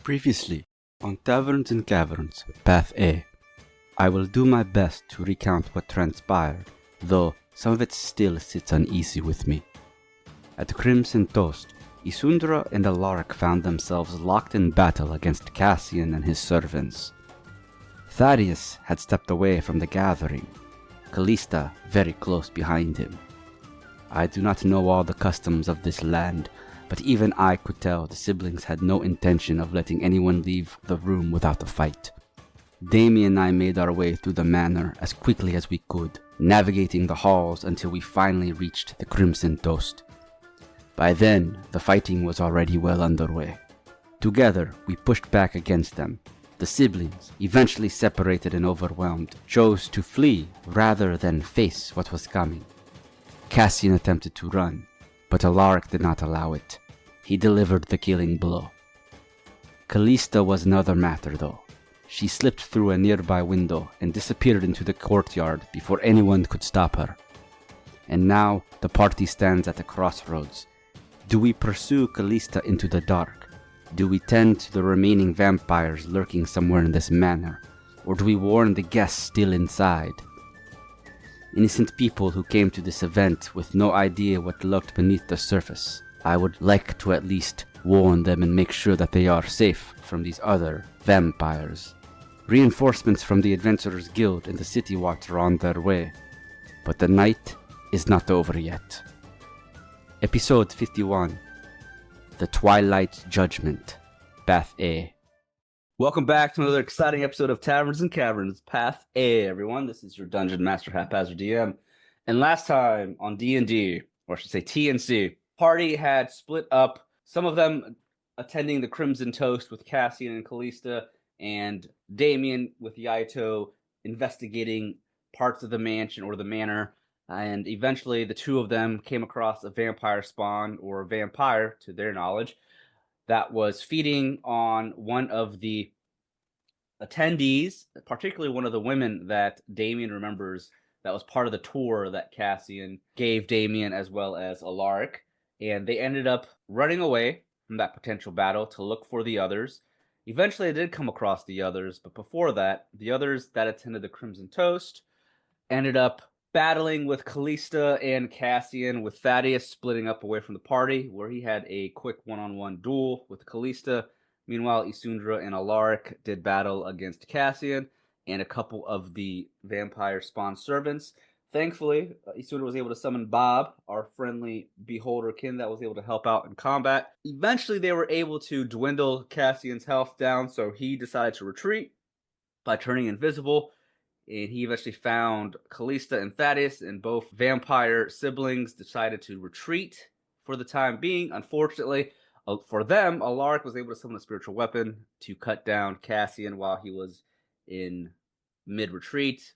Previously, on Taverns and Caverns, Path A. I will do my best to recount what transpired, though some of it still sits uneasy with me. At Crimson Toast, Isundra and Alaric found themselves locked in battle against Cassian and his servants. Thaddeus had stepped away from the gathering, Calista very close behind him. I do not know all the customs of this land, but even I could tell the siblings had no intention of letting anyone leave the room without a fight. Damien and I made our way through the manor as quickly as we could, navigating the halls until we finally reached the Crimson Toast. By then, the fighting was already well underway. Together, we pushed back against them. The siblings, eventually separated and overwhelmed, chose to flee rather than face what was coming. Cassian attempted to run, but Alaric did not allow it. He delivered the killing blow. Calista was another matter, though. She slipped through a nearby window and disappeared into the courtyard before anyone could stop her. And now the party stands at a crossroads. Do we pursue Calista into the dark? Do we tend to the remaining vampires lurking somewhere in this manor? Or do we warn the guests still inside? Innocent people who came to this event with no idea what lurked beneath the surface. I would like to at least warn them and make sure that they are safe from these other vampires. Reinforcements from the Adventurers Guild and the City Watch are on their way, but the night is not over yet. Episode 51, The Twilight Judgement, Path A. Welcome back to another exciting episode of Taverns and Caverns, Path A, everyone. This is your Dungeon Master, HaphazardDM. And last time on D&D, or I should say TNC, party had split up, some of them attending the Crimson Toast with Cassian and Calista, and Damien with Yaito investigating parts of the mansion or the manor. And eventually the two of them came across a vampire spawn, or a vampire, to their knowledge, that was feeding on one of the attendees, particularly one of the women that Damien remembers that was part of the tour that Cassian gave Damien as well as Alaric. And they ended up running away from that potential battle to look for the others. Eventually they did come across the others, but before that, the others that attended the Crimson Toast ended up battling with Calista and Cassian, with Thaddeus splitting up away from the party, where he had a quick one-on-one duel with Calista. Meanwhile, Isundra and Alaric did battle against Cassian and a couple of the vampire spawn servants. Thankfully, Isundra was able to summon Bob, our friendly beholderkin that was able to help out in combat. Eventually, they were able to dwindle Cassian's health down, so he decided to retreat by turning invisible. And he eventually found Calista and Thaddeus, and both vampire siblings decided to retreat for the time being. Unfortunately, for them, Alaric was able to summon a spiritual weapon to cut down Cassian while he was in mid-retreat.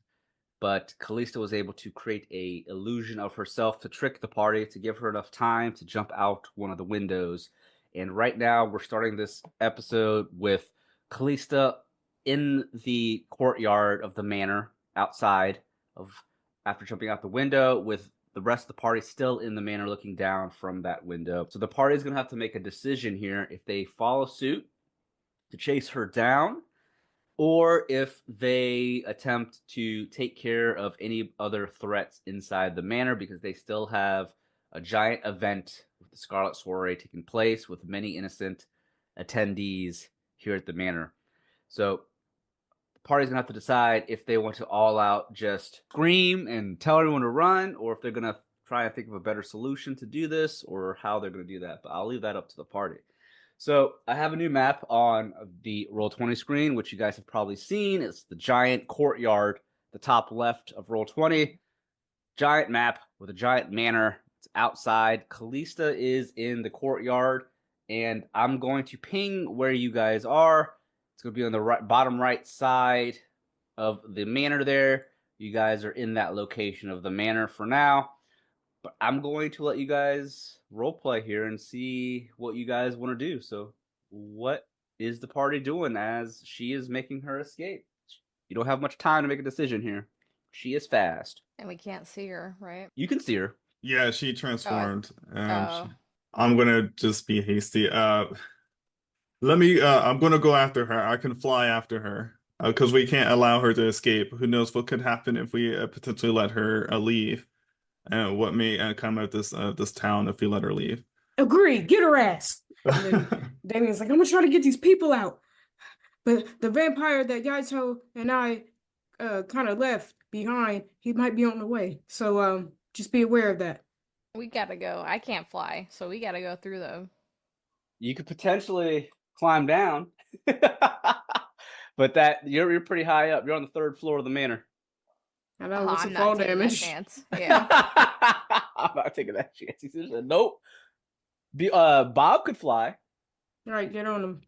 But Calista was able to create an illusion of herself to trick the party, to give her enough time to jump out one of the windows. And right now, we're starting this episode with Calista in the courtyard of the manor, outside of, after jumping out the window, with the rest of the party still in the manor looking down from that window. So the party is going to have to make a decision here if they follow suit to chase her down, or if they attempt to take care of any other threats inside the manor, because they still have a giant event with the Scarlet Soiree taking place with many innocent attendees here at the manor. So the party's going to have to decide if they want to all out just scream and tell everyone to run, or if they're going to try and think of a better solution to do this, or how they're going to do that. But I'll leave that up to the party. So I have a new map on the Roll20 screen, which you guys have probably seen. It's the giant courtyard, the top left of Roll20. Giant map with a giant manor. It's outside. Calista is in the courtyard, and I'm going to ping where you guys are. It's going to be on the bottom right side of the manor there. You guys are in that location of the manor for now. But I'm going to let you guys roleplay here and see what you guys want to do. So what is the party doing as she is making her escape? You don't have much time to make a decision here. She is fast. And we can't see her, right? You can see her. Yeah, she transformed. I'm going to just be hasty. Let me, I'm gonna go after her. I can fly after her. Because we can't allow her to escape. Who knows what could happen if we potentially let her leave? And what may come out this town if we let her leave. Agree, get her ass. And then Damien's like, I'm gonna try to get these people out. But the vampire that Yaito and I kind of left behind, he might be on the way. So just be aware of that. We gotta go. I can't fly, so we gotta go through them. You could potentially climb down, but you're pretty high up. You're on the third floor of the manor. I know what's the I'm fall not taking that damage. chance. Yeah. I'm not taking that chance. He said, nope. Bob could fly. All right, get on him.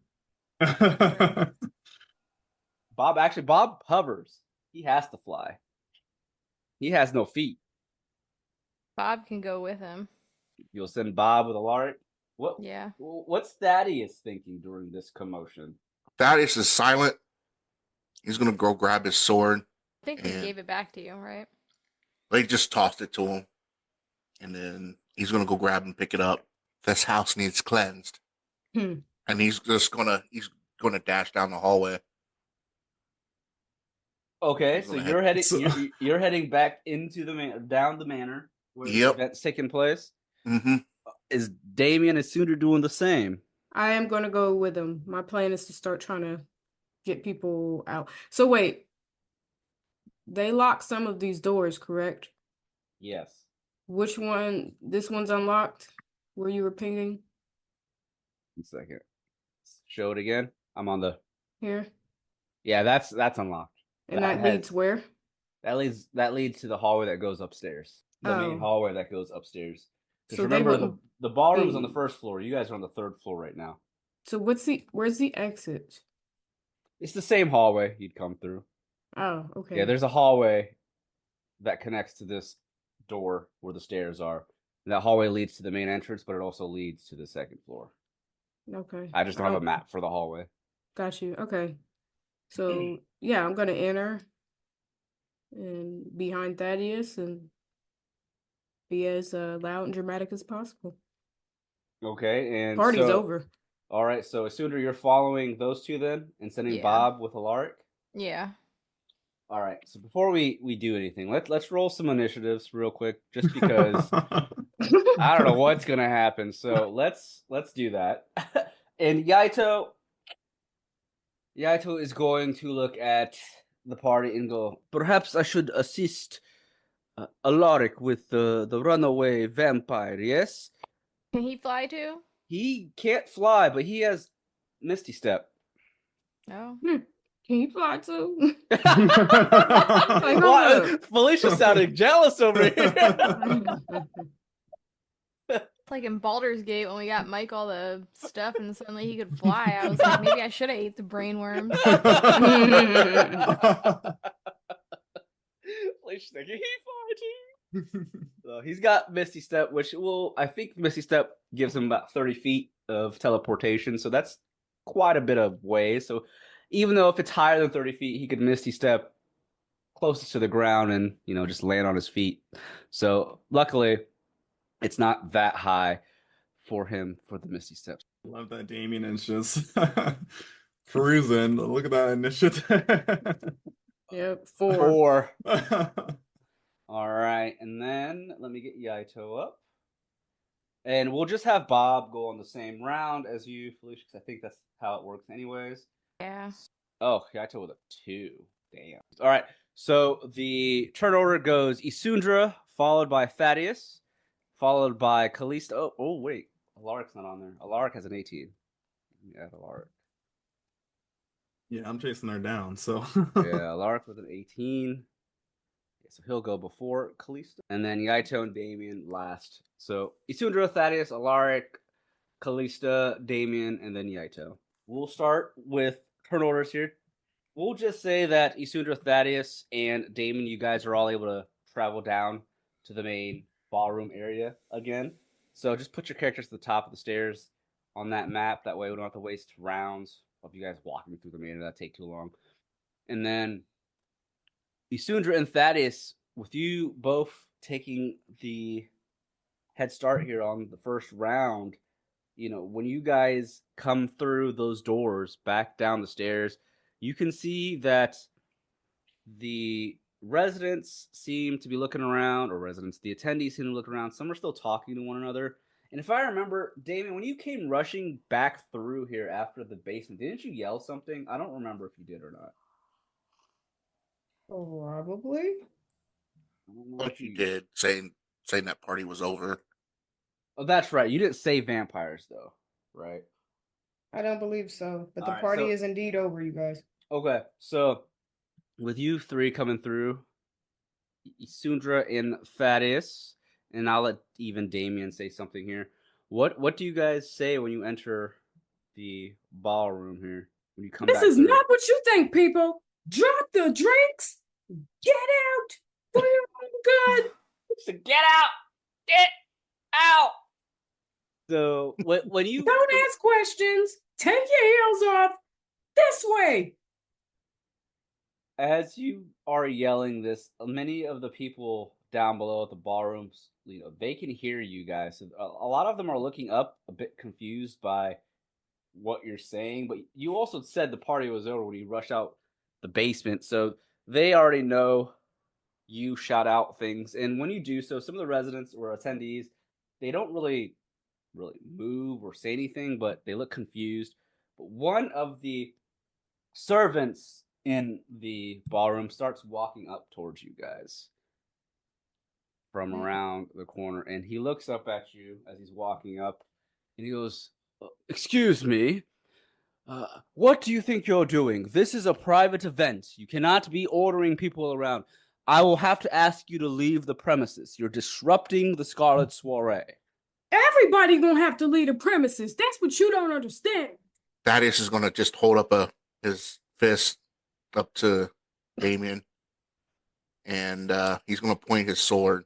Bob hovers. He has to fly. He has no feet. Bob can go with him. You'll send Bob with Alaric. Yeah. What's Thaddeus thinking during this commotion? Thaddeus is silent. He's gonna go grab his sword. I think we gave it back to you, right? They just tossed it to him, and then he's gonna go grab and pick it up. This house needs cleansed, and he's gonna dash down the hallway. Okay, so you're heading back into down the manor where the event's taking place. Mm-hmm. Is Damien and Isundra doing the same? I am gonna go with him. My plan is to start trying to get people out. So wait, they locked some of these doors, correct? Yes. Which one? This one's unlocked. Where you were pinging? 1 second. Show it again. I'm on the Here. Yeah, that's unlocked. And that leads where? That leads to the hallway that goes upstairs. The main hallway that goes upstairs. So remember, the ballroom is on the first floor. You guys are on the third floor right now. So where's the exit? It's the same hallway you'd come through. Oh, okay. Yeah, there's a hallway that connects to this door where the stairs are. And that hallway leads to the main entrance, but it also leads to the second floor. Okay. I just don't have a map for the hallway. Got you. Okay. So yeah, I'm gonna enter and behind Thaddeus and be as loud and dramatic as possible. Okay, and party's over. All right, so Isundra, you're following those two then, and sending Bob with Alaric. Yeah. All right. So before we do anything, let's roll some initiatives real quick, just because I don't know what's gonna happen. So let's do that. And Yaito is going to look at the party and go, perhaps I should assist Alaric with the runaway vampire. Yes. Can he fly too? He can't fly, but he has Misty Step. Oh. Can you fly too? Felicia sounded jealous over here. Like in Baldur's Gate when we got Mike all the stuff and suddenly he could fly. I was like, maybe I should have ate the brain worms. Felicia's like, he fly too. So he's got Misty Step, which I think Misty Step gives him about 30 feet of teleportation, so that's quite a bit of way. So even though if it's higher than 30 feet, he could Misty Step closest to the ground and, just land on his feet. So luckily, it's not that high for him for the Misty Steps. Love that Damien is just cruising. Look at that initiative. Yep, 4. All right, and then let me get Yaito up. And we'll just have Bob go on the same round as you, Felicia, because I think that's how it works anyways. Yeah. Oh, Yaito with a 2. Damn. All right, so the turn order goes Isundra, followed by Thaddeus, followed by Calista. Oh, wait. Alaric's not on there. Alaric has an 18. Let me add Alaric. Yeah, I'm chasing her down, so. Yeah, Alaric with an 18. So he'll go before Calista. And then Yaito and Damien last. So Isundra, Thaddeus, Alaric, Calista, Damien, and then Yaito. We'll start with turn orders here. We'll just say that Isundra, Thaddeus, and Damien, you guys are all able to travel down to the main ballroom area again. So just put your characters at the top of the stairs on that map. That way we don't have to waste rounds of you guys walking through the manor. That'd take too long. And then Isundra and Thaddeus, with you both taking the head start here on the first round, when you guys come through those doors back down the stairs, you can see that the residents seem to be looking around, or the attendees seem to look around. Some are still talking to one another. And if I remember, Damien, when you came rushing back through here after the basement, didn't you yell something? I don't remember if you did or not. Probably. I don't know What if you did, saying that party was over. Oh, that's right. You didn't say vampires, though, right? I don't believe so. But the Alright, party so- is indeed over, you guys. Okay, so with you three coming through, Isundra and Thaddeus, and I'll let even Damien say something here. What do you guys say when you enter the ballroom here? When you come This back is through? not what you think, people. Drop the drinks. Get out for your own good. So get out! Get out! So when you Don't ask questions. Take your heels off. This way. as you are yelling this, many of the people down below at the ballrooms, they can hear you guys. So a lot of them are looking up, a bit confused by what you're saying. But you also said the party was over when you rushed out the basement, so they already know you shout out things. And when you do so, some of the residents or attendees, they don't really move or say anything, but they look confused. But one of the servants in the ballroom starts walking up towards you guys from around the corner, and he looks up at you as he's walking up, and he goes, "Excuse me, what do you think you're doing? This is a private event. You cannot be ordering people around. I will have to ask you to leave the premises. You're disrupting the Scarlet Soiree." Everybody gonna have to leave the premises. That's what you don't understand. Thaddeus is going to just hold up his fist up to Damien, and he's going to point his sword.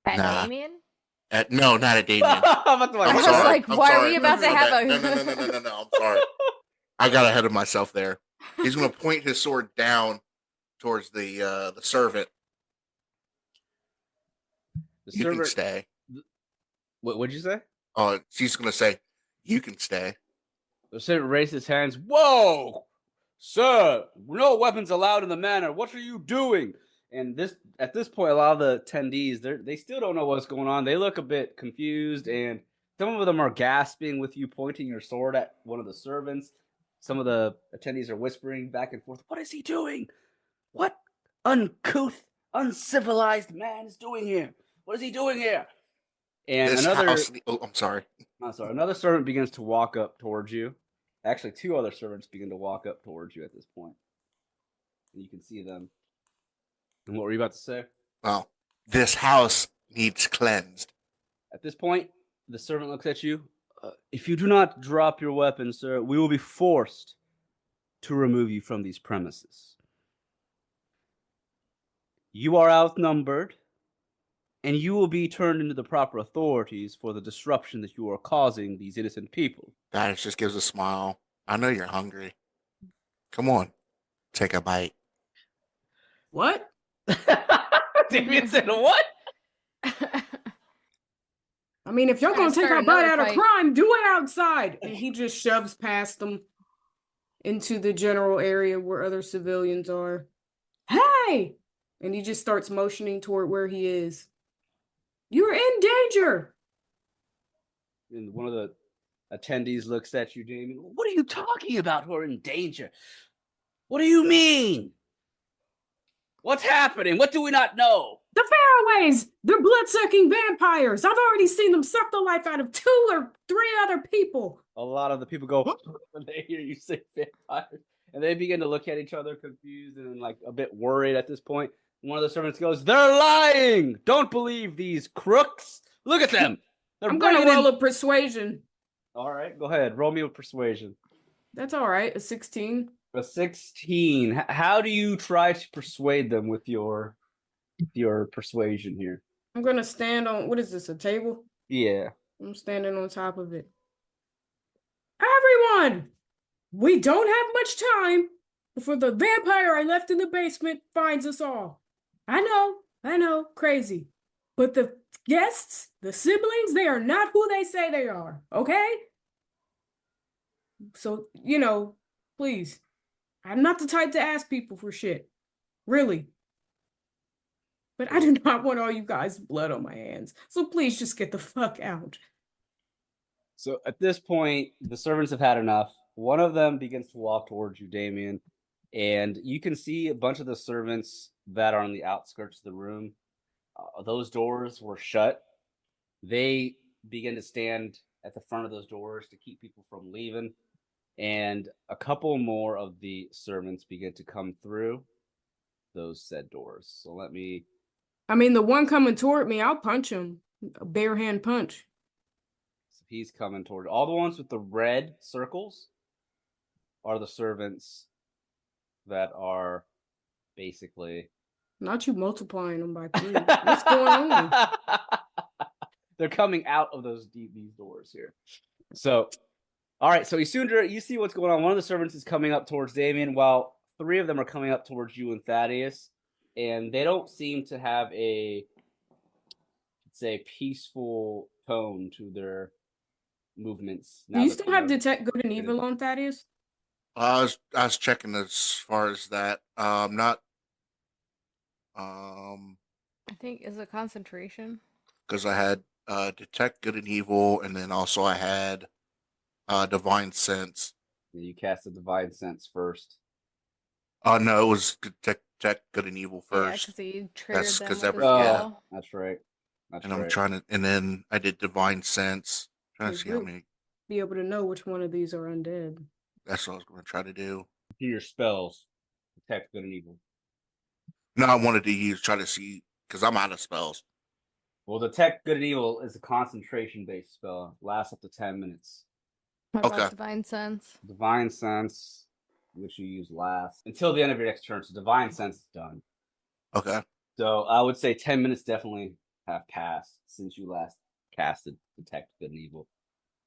At Nah. Damien? No, not at Damien. I was sorry. like, I'm why are sorry. we about to have a... No. I'm sorry. I got ahead of myself there. He's going to point his sword down towards the servant. The You can servant. stay. What'd you say? Oh, she's going to say, "You can stay." The servant raised his hands. "Whoa, sir! No weapons allowed in the manor. What are you doing?" And at this point, a lot of the attendees, they still don't know what's going on. They look a bit confused, and some of them are gasping with you pointing your sword at one of the servants. Some of the attendees are whispering back and forth. "What is he doing? What uncouth, uncivilized man is doing here? What is he doing here?" And This another house. Oh, I'm sorry. another servant begins to walk up towards you. Actually, two other servants begin to walk up towards you at this point. And you can see them. And what were you about to say? Well, this house needs cleansed. At this point, the servant looks at you. If you do not drop your weapon, sir, we will be forced to remove you from these premises. You are outnumbered, and you will be turned into the proper authorities for the disruption that you are causing these innocent people." Thaddeus just gives a smile. "I know you're hungry. Come on, take a bite." What? Damien said, "What?" I mean, if you're Trying gonna to take start our butt another out of fight. crime, do it outside. And he just shoves past them into the general area where other civilians are. Hey! And he just starts motioning toward where he is. You're in danger. And one of the attendees looks at you, Damien. "What are you talking about? We're in danger. What do you mean? What's happening? What do we not know?" The Fairaways! They're blood-sucking vampires. I've already seen them suck the life out of 2 or 3 other people. A lot of the people go when they hear you say vampires, and they begin to look at each other confused and like a bit worried at this point. One of the servants goes, "They're lying! Don't believe these crooks! Look at them! They're I'm gonna bringing roll in..." a persuasion. All right, go ahead. Roll me with persuasion. That's all right. A 16. A 16. How do you try to persuade them with your persuasion here? I'm gonna stand on, what is this, a table? Yeah. I'm standing on top of it. Everyone! We don't have much time before the vampire I left in the basement finds us all. I know, crazy. But the guests, the siblings, they are not who they say they are, okay? So, please. I'm not the type to ask people for shit. Really. But I do not want all you guys' blood on my hands. So please just get the fuck out. So at this point, the servants have had enough. One of them begins to walk towards you, Damien, and you can see a bunch of the servants that are on the outskirts of the room. Those doors were shut. They begin to stand at the front of those doors to keep people from leaving. And a couple more of the servants begin to come through those said doors. So let me... the one coming toward me, I'll punch him. A bare hand punch. So he's coming toward... All the ones with the red circles are the servants that are basically... Not you multiplying them by 3. What's going on? They're coming out of these doors here. So... All right, so Isundra, you see what's going on. One of the servants is coming up towards Damien, while 3 of them are coming up towards you and Thaddeus, and they don't seem to have a, say, peaceful tone to their movements. Do you still have detect good and evil on Thaddeus? I was checking as far as that. Not. I think is it concentration? Because I had detect good and evil, and then also I had divine sense. Yeah, you cast the divine sense first. No, it was detect good and evil first. Yeah, because he triggered That's them because with the yeah. spell. That's right. And I'm trying to, and then I did divine sense. Trying to see how You'll many. be able to know which one of these are undead. That's what I was going to try to do. Do your spells. Detect good and evil. No, I wanted to try to see, because I'm out of spells. Well, detect good and evil is a concentration-based spell. It lasts up to 10 minutes. What about divine sense? Divine sense, which you use last, until the end of your next turn. So divine sense is done. Okay. So I would say 10 minutes definitely have passed since you last casted detect good and evil.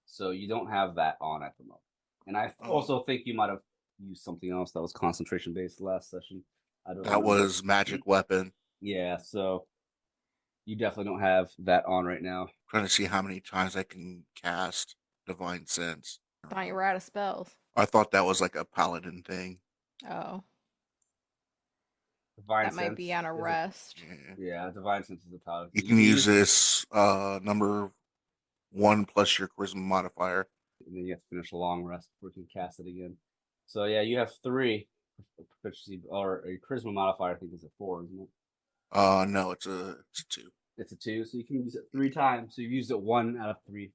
So you don't have that on at the moment. And I also think you might have used something else that was concentration-based last session. That was magic weapon. Yeah, so you definitely don't have that on right now. Trying to see how many times I can cast divine sense. I thought you were out of spells. I thought that was like a paladin thing. Oh. Divine that might be on a rest. Yeah, divine sense is a paladin. You can use this number 1 plus your charisma modifier. And then you have to finish a long rest before you can cast it again. So yeah, you have 3 proficiency, or your charisma modifier, I think is a 4, isn't it? No, it's a 2. It's a 2, so you can use it 3 times. So you've used it 1 out of 3.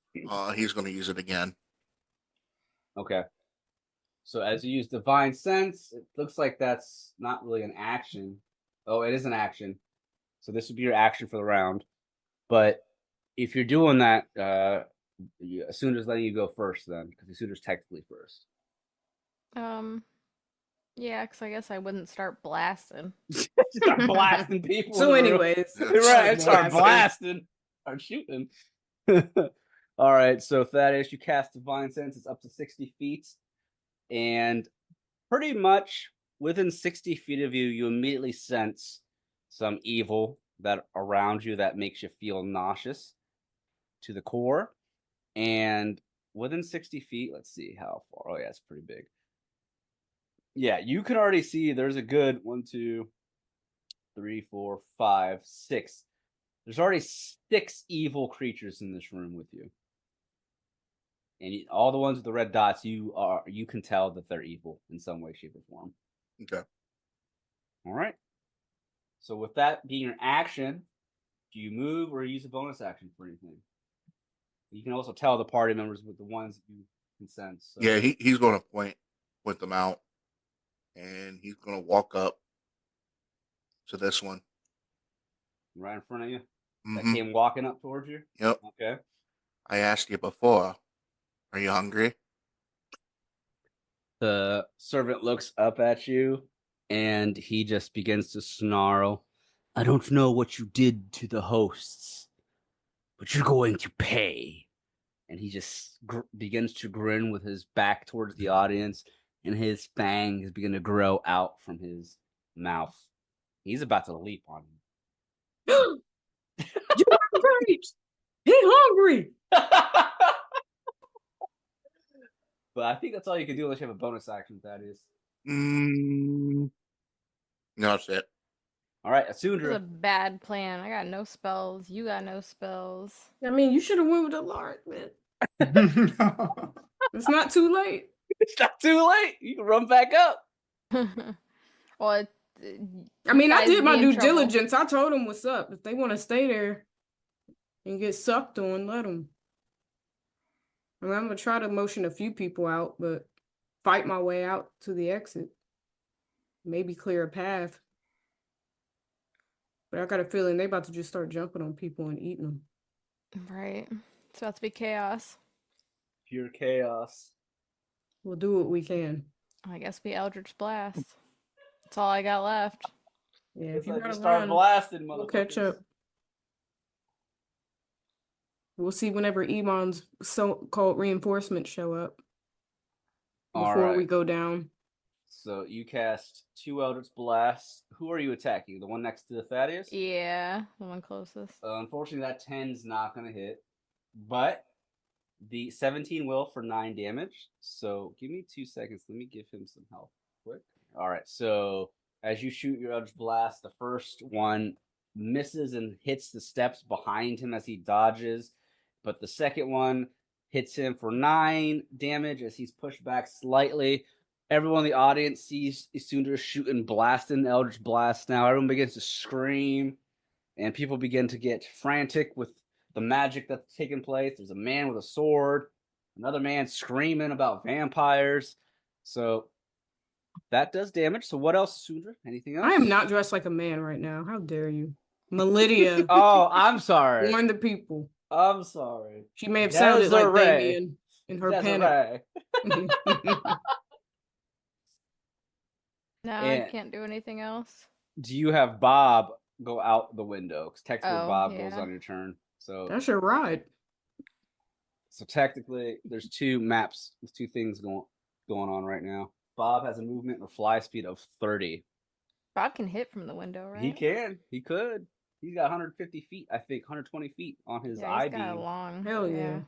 He's going to use it again. Okay. So as you use divine sense, it looks like that's not really an action. Oh, it is an action. So this would be your action for the round. But if you're doing that, Isundra's letting you go first then, because Isundra's technically first. Yeah, because I guess I wouldn't start blasting. Start blasting people. So anyways. Right, start blasting. Start shooting. All right, so Thaddeus, you cast Divine Sense. It's up to 60 feet. And pretty much within 60 feet of you, you immediately sense some evil that around you that makes you feel nauseous to the core. And within 60 feet, let's see how far. Oh, yeah, it's pretty big. Yeah, you can already see there's a good 1, 2, 3, 4, 5, 6. There's already 6 evil creatures in this room with you. And all the ones with the red dots, you can tell that they're evil in some way, shape, or form. Okay. All right. So with that being your action, do you move or use a bonus action for anything? You can also tell the party members with the ones that you can sense. So. Yeah, he's going to point them out. And he's going to walk up to this one. Right in front of you? Mm-hmm. That came walking up towards you? Yep. Okay. I asked you before. Are you hungry? The servant looks up at you, and he just begins to snarl. I don't know what you did to the hosts, but you're going to pay. And he just begins to grin with his back towards the audience, and his fangs begin to grow out from his mouth. He's about to leap on you. You right. He hungry. But I think that's all you can do unless you have a bonus action, Thaddeus. No, that's it. All right, This is a Isundra. bad plan. I got no spells. You got no spells. I mean, you should have went with Alaric, man. It's not too late. It's not too late. You can run back up. Well, I mean, I guys did my be in due trouble. diligence. I told them what's up. If they want to stay there and get sucked on, let them. I mean, I'm gonna try to motion a few people out, but fight my way out to the exit. Maybe clear a path. But I got a feeling they about to just start jumping on people and eating them. Right. It's about to be chaos. Pure chaos. We'll do what we can. I guess we Eldritch Blast. That's all I got left. Yeah, If if you you gotta start run, blasting, we'll catch motherfuckers. up. We'll see whenever Iman's so-called reinforcements show up All before we right. go down. So you cast 2 Eldritch Blasts. Who are you attacking? The one next to the Thaddeus? Yeah, the one closest. Unfortunately, that 10's not going to hit. But the 17 will for 9 damage. So give me 2 seconds. Let me give him some help quick. All right. So as you shoot your Eldritch Blast, the first one misses and hits the steps behind him as he dodges. But the second one hits him for 9 damage as he's pushed back slightly. Everyone in the audience sees Isundra shooting, blasting Eldritch Blast now. Everyone begins to scream, and people begin to get frantic with the magic that's taking place. There's a man with a sword, another man screaming about vampires. So that does damage. So what else, Isundra? Anything else? I am not dressed like a man right now. How dare you? Melidia, Oh, I'm sorry. warn the people. I'm sorry. She may have sounded like Desiree. Damien in her panic. Desiree. No, And- I can't do anything else. Do you have Bob go out the window? Because technically Oh, Bob goes yeah. on your turn. So That's your ride. technically there's 2 maps with 2 things going on right now. Bob has a movement or fly speed of 30. Bob can hit from the window, right? He can. He could. He's got 150 feet, I think, 120 feet on his Yeah, eye he's got a beam. long. Hell yeah.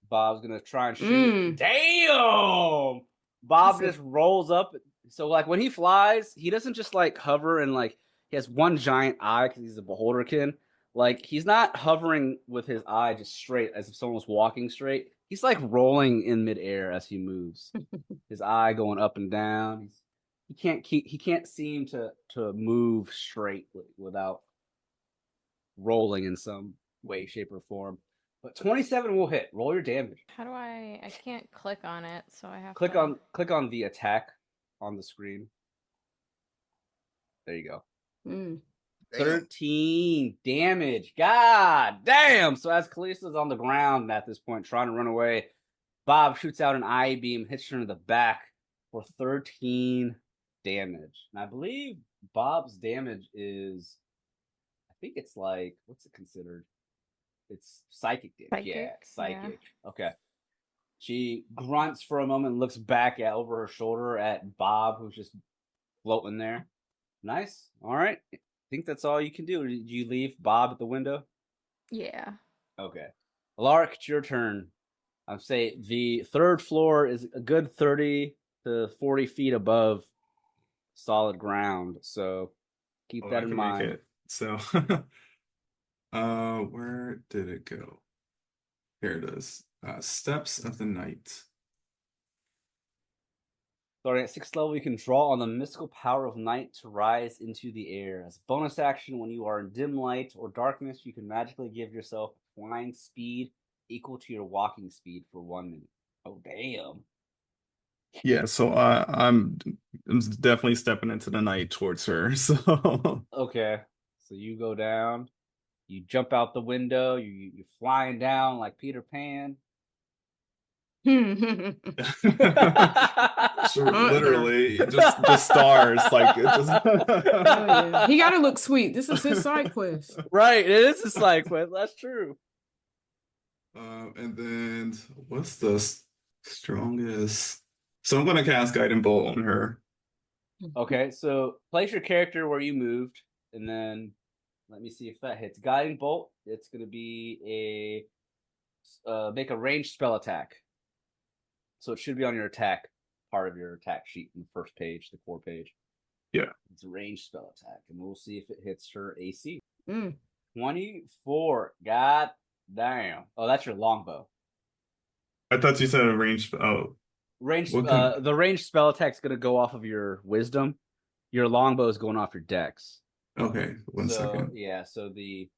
Bob's gonna try and shoot. Damn! Bob He said- just rolls up. So like when he flies, he doesn't just like hover and like he has one giant eye because he's a beholderkin. Like he's not hovering with his eye just straight as if someone was walking straight. He's like rolling in midair as he moves. His eye going up and down. He can't seem to move straight without rolling in some way, shape, or form. But 27 will hit. Roll your damage. How do I can't click on it, so I have Click to... on the attack on the screen. There you go. Mm. Damn. 13 damage. God damn. So as Calista's on the ground at this point trying to run away, Bob shoots out an eye beam, hits her in the back for 13 damage. And I believe Bob's damage is, I think it's like, what's it considered? It's psychic damage. Yeah, Psychic, psychic. Okay. She grunts for a moment and looks back over her shoulder at Bob, who's just floating there. Nice. All right. I think that's all you can do. Did you leave Bob at the window? Yeah. Okay. Alaric, it's your turn. I'd say the 3rd floor is a good 30 to 40 feet above solid ground. So keep that in mind. Make it. So, where did it go? Here it is. Steps of the Night. Starting at 6th level, you can draw on the mystical power of night to rise into the air. As a bonus action, when you are in dim light or darkness, you can magically give yourself flying speed equal to your walking speed for 1 minute. Oh, damn. Yeah, so I'm definitely stepping into the night towards her. So Okay. So you go down, you jump out the window, you're flying down like Peter Pan. sure, literally just stars like it just Oh, yeah. He gotta look sweet. This is his side quest. Right, it is a side quest. That's true. and then what's the strongest? So I'm gonna cast Guiding Bolt on her. Okay, so place your character where you moved, and then Let me see if that hits. Guiding bolt. It's going to be make a ranged spell attack. So it should be on your attack part of your attack sheet in the first page, the core page. Yeah. It's a ranged spell attack, and we'll see if it hits her AC. 24. God damn. Oh, that's your longbow. I thought you said a range. Oh, The ranged spell attack's going to go off of your wisdom. Your longbow is going off your dex. okay. One second. Yeah, so you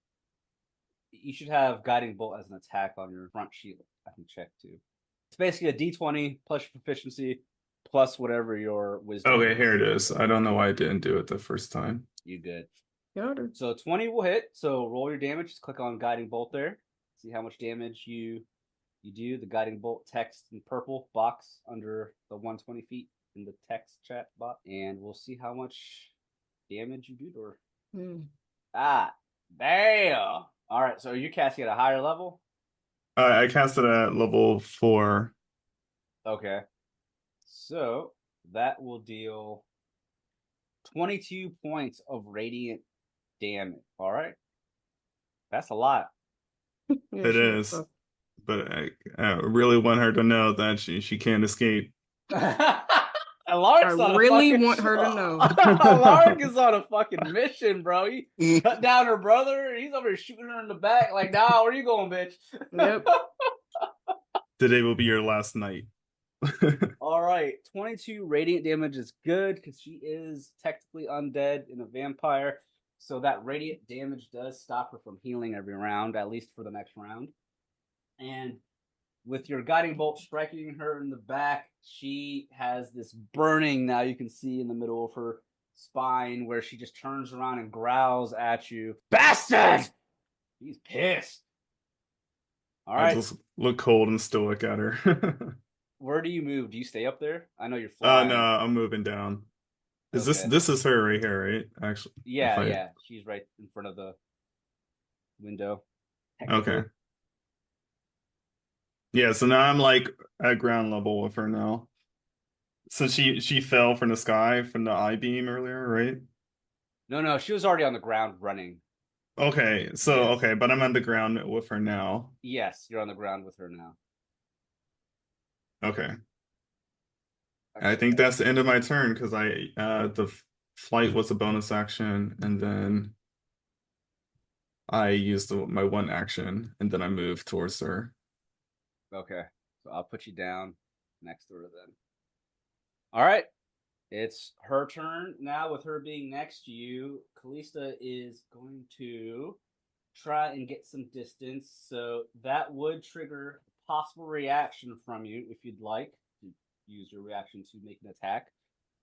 should have guiding bolt as an attack on your front sheet. I can check too. It's basically a d20 plus your proficiency plus whatever your wisdom. Okay, is. here it is. I don't know why I didn't do it the first time. You good. Got it. So 20 will hit. So roll your damage. Just click on guiding bolt there. See how much damage you do. The guiding bolt text in purple box under the 120 feet in the text chat box. And we'll see how much damage you do to her. Damn. All right, so you're casting at a higher level? I cast it at level 4. Okay. So that will deal 22 points of radiant damage. All right. That's a lot. It is. But I really want her to know that she can't escape. Alaric's I really want her to know. Alaric is on a fucking mission, bro. He cut down her brother. He's over here shooting her in the back. Like, nah, where you going, bitch? Yep. Today will be your last night. All right. 22 radiant damage is good because she is technically undead and a vampire. So that radiant damage does stop her from healing every round, at least for the next round. And with your guiding bolt striking her in the back, she has this burning now you can see in the middle of her spine where she just turns around and growls at you. Bastard! He's pissed. All right. I just look cold and stoic at her. Where do you move? Do you stay up there? I know you're flying. No, I'm moving down. Is Okay. this is her right here, right? Actually. Yeah. She's right in front of the window. Okay. Yeah, so now I'm like at ground level with her now. Since she fell from the sky from the I-beam earlier, right? No, she was already on the ground running. Okay, so Yes. okay, but I'm on the ground with her now. Yes, you're on the ground with her now. Okay. I think that's the end of my turn because the flight was a bonus action, and then I used my one action, and then I moved towards her. Okay, so I'll put you down next to her then. All right, it's her turn now. With her being next to you, Calista is going to try and get some distance. So that would trigger a possible reaction from you if you'd like to use your reaction to make an attack.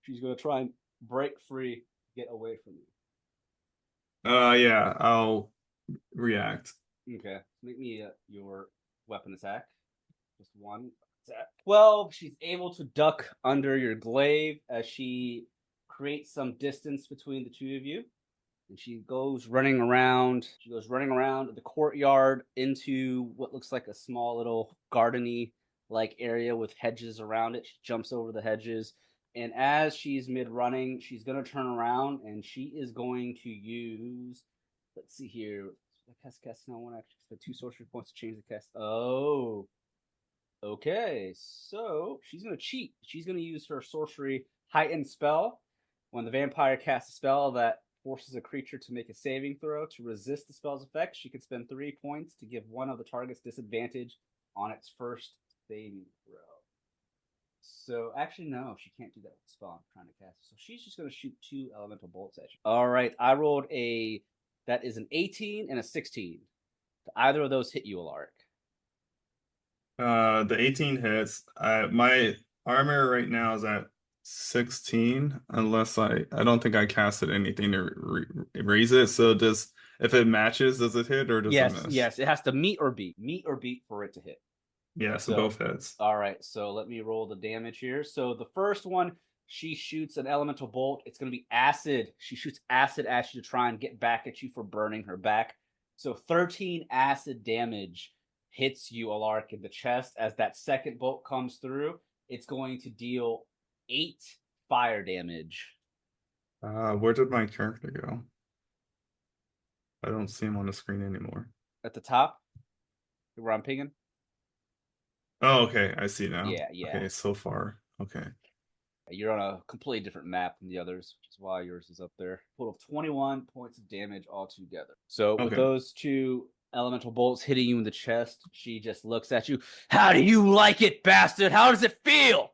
She's going to try and break free, get away from you. Yeah, I'll react. Okay, make me your weapon attack. Just one attack. 12. She's able to duck under your glaive as she creates some distance between the two of you. And she goes running around. She goes running around the courtyard into what looks like a small little gardeny like area with hedges around it. She jumps over the hedges. And as she's mid-running, she's going to turn around and she is going to use, let's see here. I cast now one action. So 2 sorcery points to change the cast. Oh. Okay, so she's going to cheat. She's going to use her sorcery heightened spell. When the vampire casts a spell that forces a creature to make a saving throw to resist the spell's effect, she can spend 3 points to give one of the targets disadvantage on its first saving throw. So, actually, no, she can't do that with the spell I'm trying to cast. So she's just going to shoot 2 elemental bolts at you. All right, I rolled that is an 18 and a 16. Do either of those hit you, Alaric? The 18 hits. My armor right now is at 16, unless I don't think I casted anything to raise it. So if it matches, does it hit or does it miss? Yes, it has to meet or beat for it to hit. Yeah, so both hits. All right, so let me roll the damage here. So the first one, she shoots an elemental bolt. It's going to be acid. She shoots acid at you to try and get back at you for burning her back. So 13 acid damage hits you, Alaric, in the chest. As that second bolt comes through, it's going to deal 8 fire damage. Where did my character go? I don't see him on the screen anymore. At the top, where I'm pinging. Oh, okay. I see now. Yeah. Okay, so far. Okay. You're on a completely different map than the others, which is why yours is up there. Total of 21 points of damage altogether. So with those 2 elemental bolts hitting you in the chest, she just looks at you. How do you like it, bastard? How does it feel?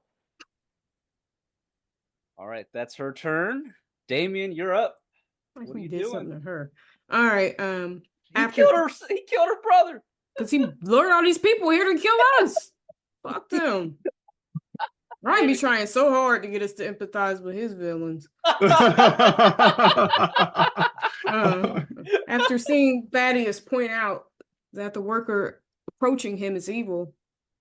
All right, that's her turn. Damien, you're up. What are you doing? Something to her. All right. He killed her brother. Because he lured all these people here to kill us. Fuck them. Ryan be trying so hard to get us to empathize with his villains. After seeing Thaddeus point out that the worker approaching him is evil,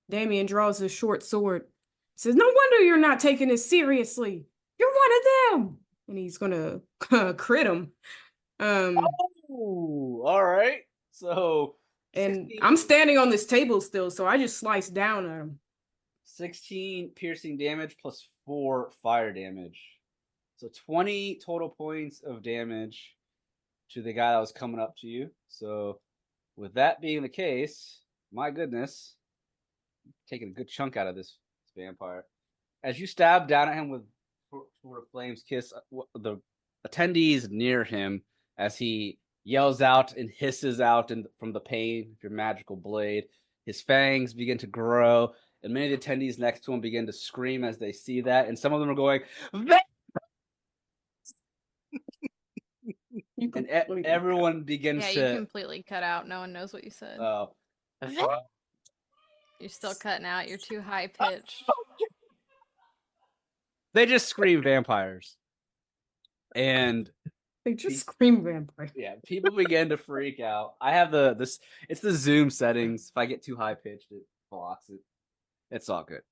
Damien draws his short sword. Says, "No wonder you're not taking this seriously. You're one of them." And he's gonna crit him. All right. So, and I'm standing on this table still, so I just slice down at him. 16 piercing damage plus 4 fire damage. So 20 total points of damage to the guy that was coming up to you. So with that being the case, my goodness, taking a good chunk out of this vampire. As you stab down at him with Sword of Flame's kiss, the attendees near him, as he yells out and hisses out from the pain of your magical blade, his fangs begin to grow, and many of the attendees next to him begin to scream as they see that, and some of them are going, and everyone begins to... Yeah, you completely cut out. No one knows what you said. Oh. You're still cutting out. You're too high-pitched. They just scream vampires. And... They just scream vampire. Yeah, people begin to freak out. I have it's the Zoom settings. If I get too high-pitched, it blocks it. It's all good.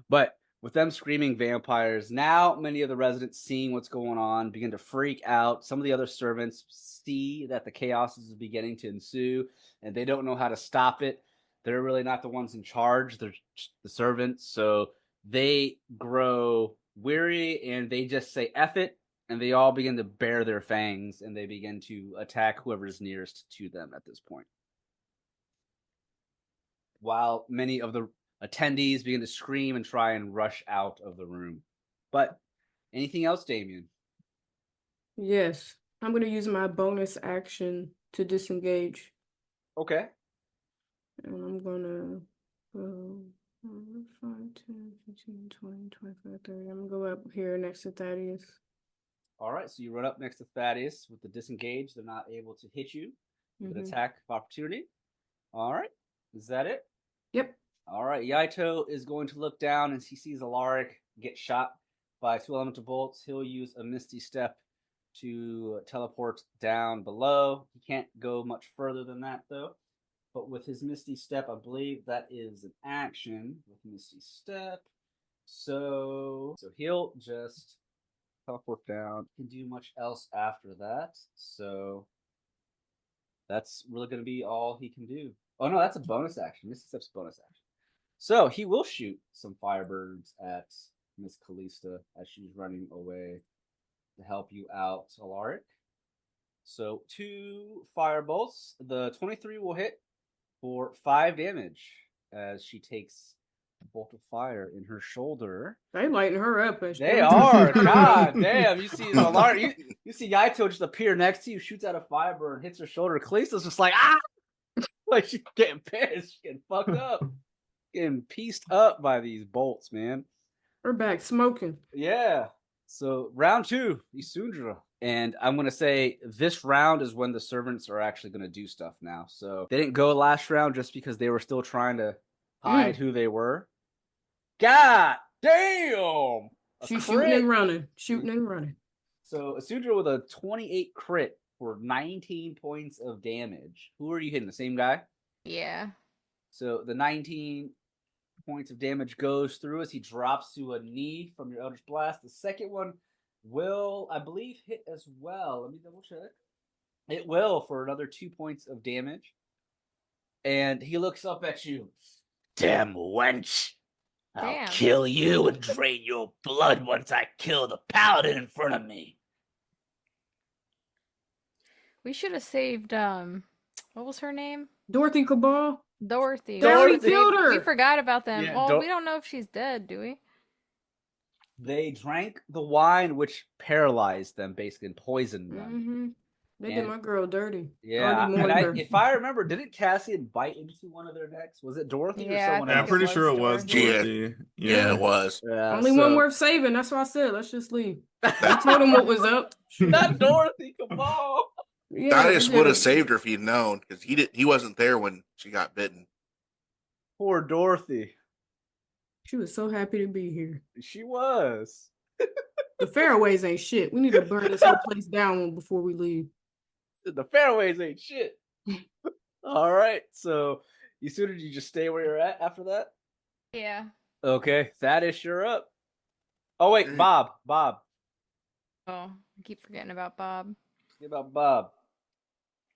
But with them screaming vampires, now many of the residents seeing what's going on begin to freak out. Some of the other servants see that the chaos is beginning to ensue, and they don't know how to stop it. They're really not the ones in charge. They're the servants. So they grow weary, and they just say, F it, and they all begin to bare their fangs, and they begin to attack whoever's nearest to them at this point. While many of the attendees begin to scream and try and rush out of the room. But anything else, Damien? Yes. I'm going to use my bonus action to disengage. Okay. And I'm going to go 5, 10, 15, 20, 25, 30. I'm going to go up here next to Thaddeus. All right. So you run up next to Thaddeus with the disengage. They're not able to hit you with an attack of opportunity. All right. Is that it? Yep. All right, Yaito is going to look down as he sees Alaric get shot by 2 elemental bolts. He'll use a Misty Step to teleport down below. He can't go much further than that, though. But with his Misty Step, I believe that is an action with Misty Step. So he'll just teleport down. Can do much else after that. So that's really going to be all he can do. Oh, no, that's a bonus action. Misty Step's a bonus action. So he will shoot some firebirds at Miss Calista as she's running away to help you out, Alaric. So 2 firebolts. The 23 will hit for 5 damage as she takes a bolt of fire in her shoulder. They lighting her up. They are. God damn. You see Alaric, you see Yaito just appear next to you, shoots out a firebird, and hits her shoulder. Calista's just like, ah! Like she's getting pissed. She's getting fucked up. Getting pieced up by these bolts, man. We're back smoking. Yeah. So round 2, Isundra. And I'm going to say this round is when the servants are actually going to do stuff now. So they didn't go last round just because they were still trying to hide who they were. God damn! She's shooting and running. Shooting and running. So Isundra with a 28 crit for 19 points of damage. Who are you hitting? The same guy? Yeah. So the 19 points of damage goes through as he drops to a knee from your Eldritch Blast. The second one will, I believe, hit as well. Let me double check. It will for another 2 points of damage. And he looks up at you. Damn wench. I'll kill you and drain your blood once I kill the paladin in front of me. We should have saved what was her name? Dorothy Cabal. Dorothy. They already We killed her. We forgot about them. Yeah, Well, we don't know if she's dead, do we? They drank the wine, which paralyzed them, basically, and poisoned them. Mm-hmm. They did And- my girl dirty. Yeah, Already and mourned her. if I remember, didn't Cassian bite into one of their necks? Was it Dorothy or Yeah, I someone Yeah, I'm think else? pretty it sure it was was Dorothy. Dorothy. Yeah, it was. Yeah, Only one worth saving. That's why I said let's just leave. I told him what was up. Not Dorothy, come on. Yeah, Thaddeus they would did have it. saved her if he'd known, because he wasn't there when she got bitten. Poor Dorothy. She was so happy to be here. She was. The fairways ain't shit. We need to burn this whole place down before we leave. The fairways ain't shit. All right, so Isundra, did you just stay where you're at after that? Yeah. Okay, Thaddeus, you're up. Oh wait, Bob. Oh, I keep forgetting about Bob. What about Bob?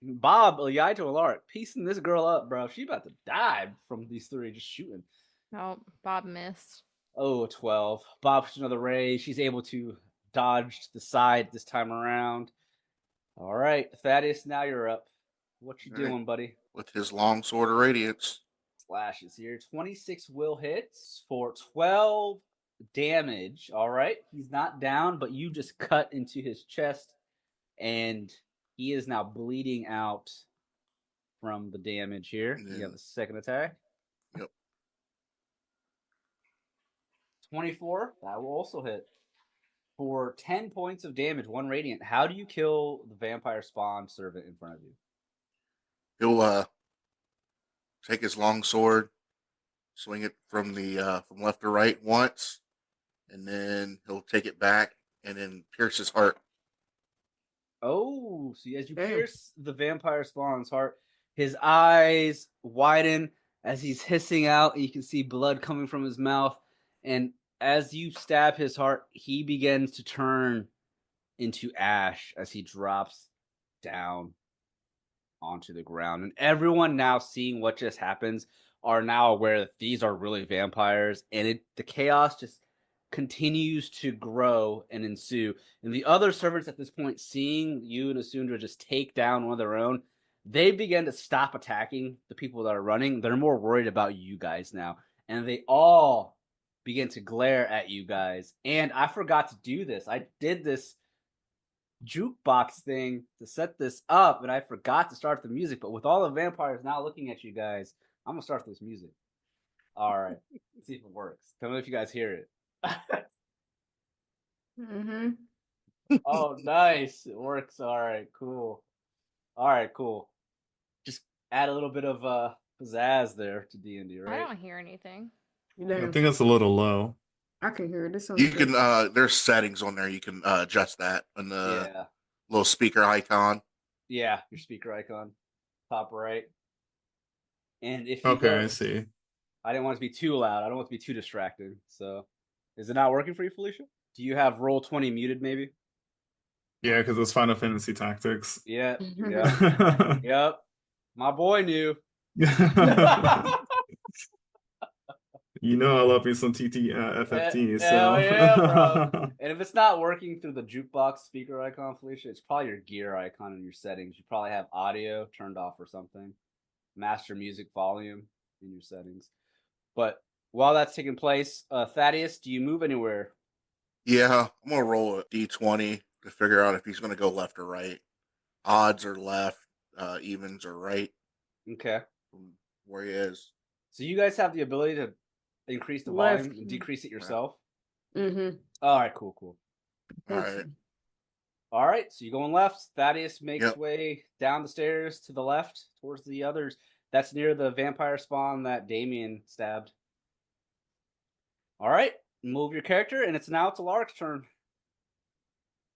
Bob, Yaito, Alaric, piecing this girl up, bro. She about to die from these three just shooting. Oh, Bob missed. Oh, 12. Bob shoots another ray. She's able to dodge to the side this time around. All right, Thaddeus, now you're up. What you All right. doing, buddy? With his long sword of radiance. Slashes here. 26 will hits for 12 damage. All right, he's not down, but you just cut into his chest, and he is now bleeding out from the damage here. You have the second attack. Yep. 24. That will also hit. For 10 points of damage, 1 radiant. How do you kill the vampire spawn servant in front of you? He'll take his long sword, swing it from left to right once, and then he'll take it back and then pierce his heart. Oh, see, as you Damn. pierce the vampire spawn's heart, his eyes widen as he's hissing out, and you can see blood coming from his mouth. And as you stab his heart, he begins to turn into ash as he drops down onto the ground. And everyone now seeing what just happens are now aware that these are really vampires, and the chaos just continues to grow and ensue. And the other servants at this point, seeing you and Isundra just take down one of their own, they begin to stop attacking the people that are running. They're more worried about you guys now, and they all begin to glare at you guys. And I forgot to do this. I did this jukebox thing to set this up, and I forgot to start the music. But with all the vampires now looking at you guys, I'm gonna start this music. All right, let's see if it works. Tell me if you guys hear it. Mm-hmm. Oh, nice, it works. All right, cool. All right, cool. Just add a little bit of pizzazz there to D&D, right? I don't hear anything. I think it's a little low. I can hear it. This sounds You good. can there's settings on there. You can adjust that on the Yeah, little speaker icon. yeah. Your speaker icon, top right. And if you Okay, go, I see. I didn't want it to be too loud. I don't want it to be too distracting. So, is it not working for you, Felicia? Do you have Roll20 muted, maybe? Yeah, because it's Final Fantasy Tactics. Yeah, Mhm. yeah, yep. My boy knew. You know I love me some FFT, so Hell yeah, bro. And if it's not working through the jukebox speaker icon, Felicia, it's probably your gear icon in your settings. You probably have audio turned off or something. Master music volume in your settings. But while that's taking place, Thaddeus, do you move anywhere? Yeah, I'm gonna roll a d20 to figure out if he's gonna go left or right. Odds are left, evens are right Okay. from where he is. So you guys have the ability to increase the Left. volume and decrease it yourself? Mm-hmm. All right, cool. All right. All right, so you're going left. Thaddeus makes Yep. way down the stairs to the left towards the others. That's near the vampire spawn that Damien stabbed. All right, move your character, and it's Alaric's turn.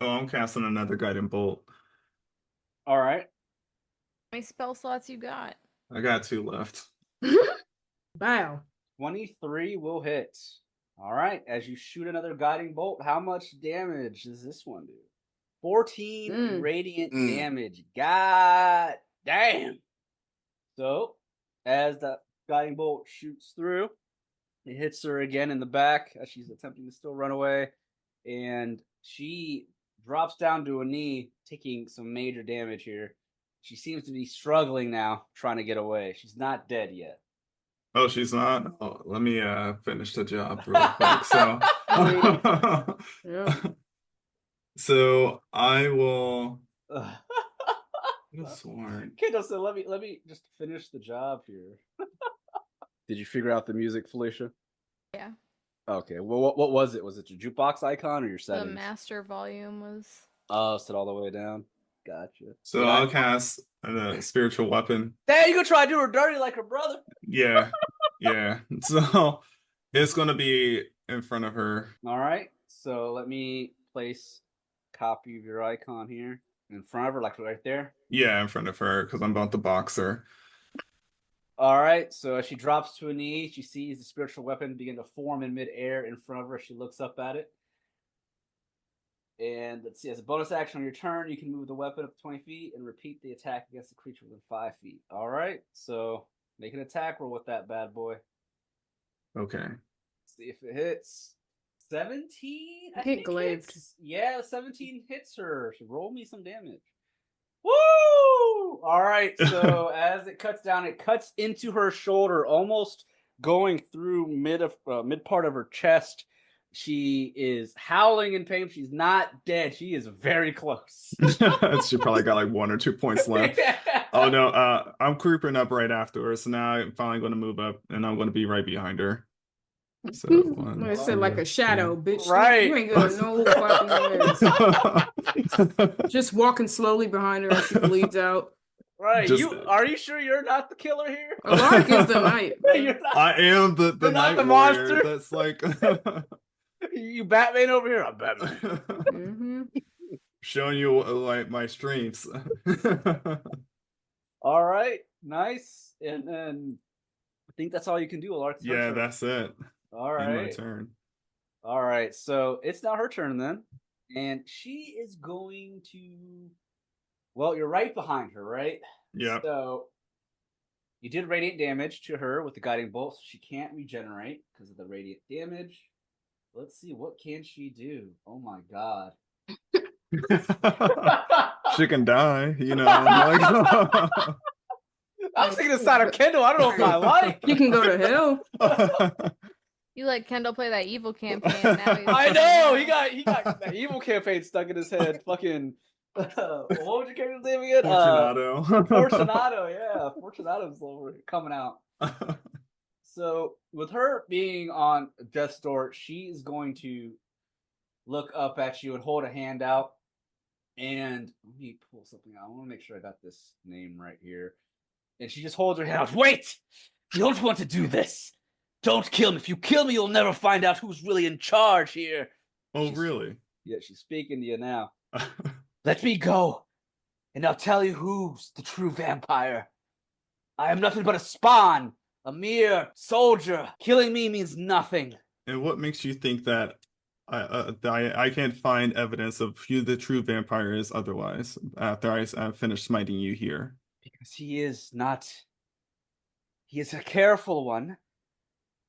Oh, I'm casting another guiding bolt. All right. How many spell slots you got? I got 2 left. Wow. 23 will hit. All right, as you shoot another guiding bolt, how much damage does this one do? 14 radiant damage. God damn. So, as that guiding bolt shoots through, it hits her again in the back as she's attempting to still run away. And she drops down to a knee, taking some major damage here. She seems to be struggling now, trying to get away. She's not dead yet. Oh, she's not? Oh, let me finish the job real quick. So, Yeah. so I will. Ugh. I could have sworn. Kendall said, let me just finish the job here. Did you figure out the music, Felicia? Yeah. Okay. Well, what was it? Was it your jukebox icon or your The settings? master volume was. Oh, set all the way down. Gotcha. So I'll cast the spiritual weapon. There you go, try to do her dirty like her brother. Yeah, yeah. So it's gonna be in front of her. All right. So let me place a copy of your icon here in front of her, like right there. Yeah, in front of her because I'm about to box her. All right. So as she drops to a knee, she sees the spiritual weapon begin to form in midair in front of her. She looks up at it. And let's see, as a bonus action on your turn, you can move the weapon up to 20 feet and repeat the attack against the creature within 5 feet. All right, so make an attack roll with that bad boy. Okay. Let's see if it hits. 17? I think glaived. Yeah, 17 hits her. So roll me some damage. Woo! All right, so as it cuts down, it cuts into her shoulder, almost going through mid part of her chest. She is howling in pain. She's not dead. She is very close. She probably got like 1 or 2 points left. Oh no, I'm creeping up right after her, so now I'm finally going to move up, and I'm going to be right behind her. So I said like a shadow, bitch. Right. You ain't gonna know fucking is. Just walking slowly behind her as she bleeds out. Right. Are you sure you're not the killer here? Alaric is the knight. I am the You're not night the warrior. monster? That's like You Batman over here? I'm Batman. Mm-hmm. showing you like my strengths. All right. Nice. And then I think that's all you can do, Alaric. Yeah, that's it. All In my right. turn. All right. So it's now her turn then. And she is going to. Well, you're right behind her, right? Yeah. So you did radiant damage to her with the guiding bolt. So she can't regenerate because of the radiant damage. Let's see, what can she do? Oh my god. She can die, you know. Like... I was thinking the side of Kendall. I don't know if I like. You can go to hell. You let Kendall play that evil campaign. Now he's I know he got that evil campaign stuck in his head. Fucking what was your character's name again? Fortunato. Fortunato, yeah. Fortunato's over coming out. So with her being on death's door, she is going to look up at you and hold a hand out. And let me pull something out. I want to make sure I got this name right here. And she just holds her hand out. Wait! You don't want to do this. Don't kill me. If you kill me, you'll never find out who's really in charge here. Really? Yeah, she's speaking to you now. Let me go, and I'll tell you who's the true vampire. I am nothing but a spawn, a mere soldier. Killing me means nothing. And what makes you think that I can't find evidence of who the true vampire is otherwise after I finished smiting you here? Because he is a careful one.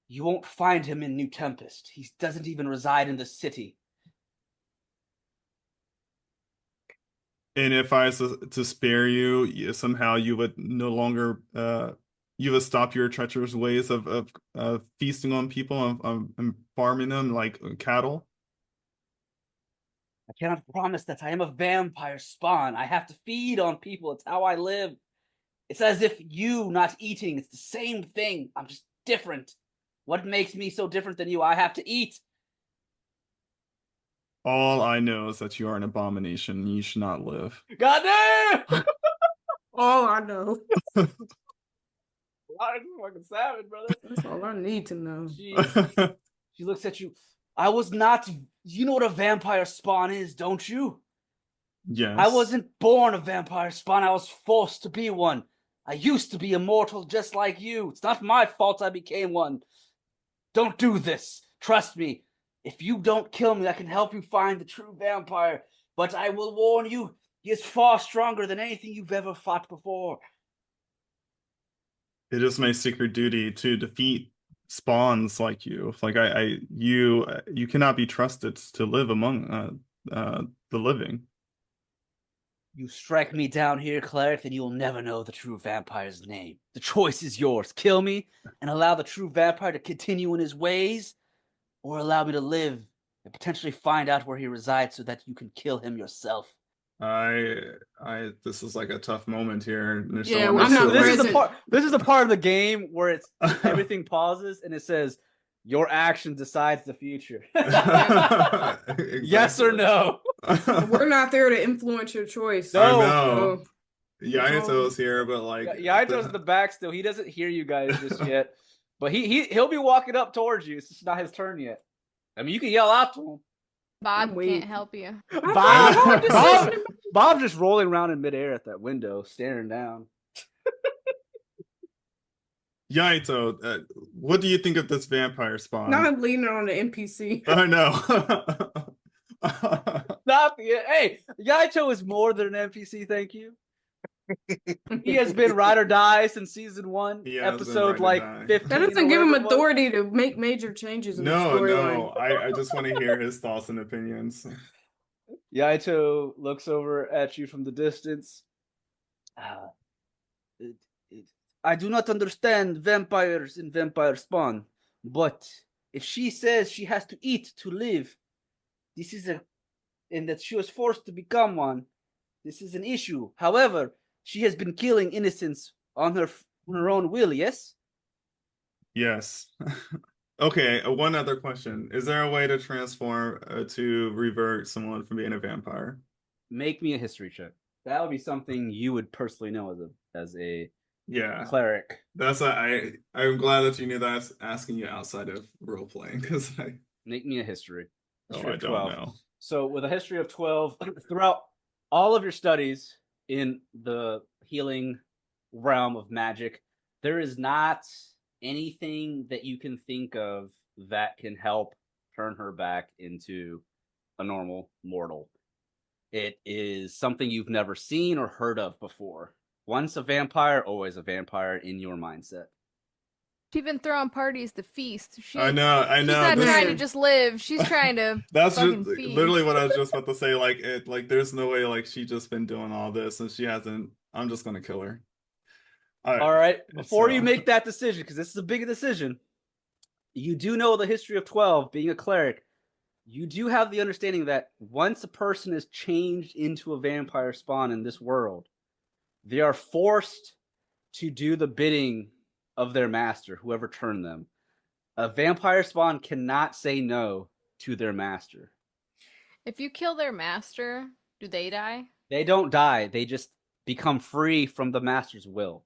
You won't find him in New Tempest. He doesn't even reside in the city. And if I was to spare you, somehow you would no longer you would stop your treacherous ways of feasting on people and farming them like cattle. I cannot promise that. I am a vampire spawn. I have to feed on people. It's how I live. It's as if you not eating. It's the same thing. I'm just different. What makes me so different than you? I have to eat. All I know is that you are an abomination and you should not live. Goddamn! All I know. Fucking savage, brother. That's all I need to know. She looks at you. I was not. You know what a vampire spawn is, don't you? Yes. I wasn't born a vampire spawn. I was forced to be one. I used to be immortal just like you. It's not my fault I became one. Don't do this. Trust me. If you don't kill me, I can help you find the true vampire. But I will warn you, he is far stronger than anything you've ever fought before. It is my secret duty to defeat spawns like you. Like you cannot be trusted to live among the living. You strike me down here, cleric, then you will never know the true vampire's name. The choice is yours. Kill me and allow the true vampire to continue in his ways, or allow me to live and potentially find out where he resides so that you can kill him yourself. This is like a tough moment here. Yeah, well, I'm not This is present. the part of the game where it's everything pauses and it says your action decides the future. Yes or no? We're not there to influence your choice. No. I know. So, Yaito's here, but like Yaito's in the back still. He doesn't hear you guys just yet, but he'll be walking up towards you. It's just not his turn yet. I mean, you can yell out to him. Bob Wait. can't help you. Bob's just rolling around in midair at that window, staring down. Yaito, what do you think of this vampire spawn? Now I'm leaning on the NPC. I know. Hey, Yaito is more than an NPC, thank you. He has been ride or die since season 1, episode like 15. That doesn't give him authority to make major changes in the storyline. No. I just want to hear his thoughts and opinions. Yaito looks over at you from the distance. I do not understand vampires in vampire spawn, but if she says she has to eat to live, and that she was forced to become one, this is an issue. However, she has been killing innocents on her own will, yes? Yes. Okay, one other question. Is there a way to transform to revert someone from being a vampire? Make me a history check. That would be something you would personally know as a cleric. I'm glad that you knew that. I was asking you outside of role playing because Make me a history. I don't know. So with a history of 12, throughout all of your studies in the healing realm of magic, there is not anything that you can think of that can help turn her back into a normal mortal. It is something you've never seen or heard of before. Once a vampire, always a vampire in your mindset. She's been throwing parties to feast. I know. She's not trying to just live. She's trying to. That's fucking just feast. literally what I was just about to say. Like there's no way like she just been doing all this and she hasn't. I'm just gonna kill her. All right. Before you make that decision, because this is a big decision, you do know the history of 12, being a cleric. You do have the understanding that once a person is changed into a vampire spawn in this world, they are forced to do the bidding of their master, whoever turned them. A vampire spawn cannot say no to their master. If you kill their master, do they die? They don't die. They just become free from the master's will.